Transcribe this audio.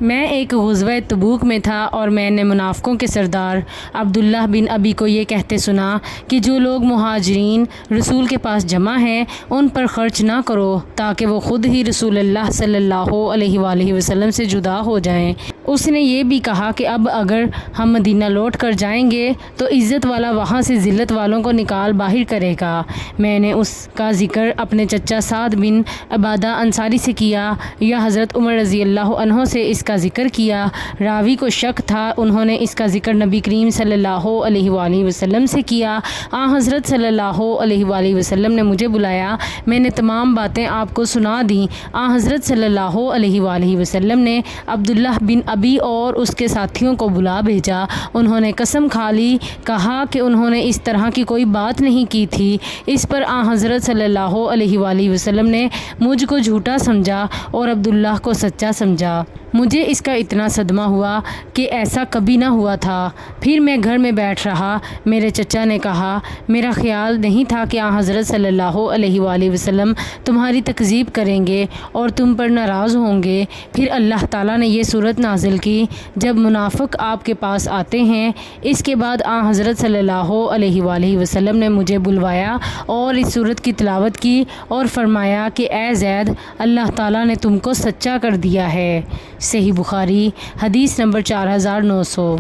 میں ایک غزوہ تبوک میں تھا اور میں نے منافقوں کے سردار عبداللہ بن ابی کو یہ کہتے سنا کہ جو لوگ مہاجرین رسول کے پاس جمع ہیں ان پر خرچ نہ کرو تاکہ وہ خود ہی رسول اللہ صلی اللہ علیہ وآلہ وسلم سے جدا ہو جائیں۔ اس نے یہ بھی کہا کہ اب اگر ہم مدینہ لوٹ کر جائیں گے تو عزت والا وہاں سے ذلت والوں کو نکال باہر کرے گا۔ میں نے اس کا ذکر اپنے چچا سعد بن عبادہ انصاری سے کیا یا حضرت عمر رضی اللہ عنہ سے اس کا ذکر کیا۔ راوی کو شک تھا، انہوں نے اس کا ذکر نبی کریم صلی اللہ علیہ وآلہ وسلم سے کیا۔ حضرت صلی اللہ علیہ وآلہ وسلم نے مجھے بلایا، میں نے تمام باتیں آپ کو سنا دیں۔ حضرت صلی اللہ علیہ وآلہ وسلم نے عبداللہ بن ابی اور اس کے ساتھیوں کو بلا بھیجا۔ انہوں نے قسم کھا لی، کہا کہ انہوں نے اس طرح کی کوئی بات نہیں کی تھی۔ اس پر حضرت صلی اللہ علیہ وآلہ وسلم نے مجھ کو جھوٹا سمجھا اور عبداللہ کو سچا سمجھا۔ مجھے اس کا اتنا صدمہ ہوا کہ ایسا کبھی نہ ہوا تھا۔ پھر میں گھر میں بیٹھ رہا، میرے چچا نے کہا، میرا خیال نہیں تھا کہ حضرت صلی اللہ علیہ وآلہ وسلم تمہاری تکذیب کریں گے اور تم پر ناراض ہوں گے۔ پھر اللہ تعالیٰ نے یہ صورت نازل کی جب منافق آپ کے پاس آتے ہیں۔ اس کے بعد حضرت صلی اللہ علیہ وآلہ وسلم نے مجھے بلوایا اور اس صورت کی تلاوت کی اور فرمایا کہ اے زید، اللہ تعالیٰ نے تم کو سچا کر دیا ہے۔ صحیح بخاری، حدیث نمبر 4900۔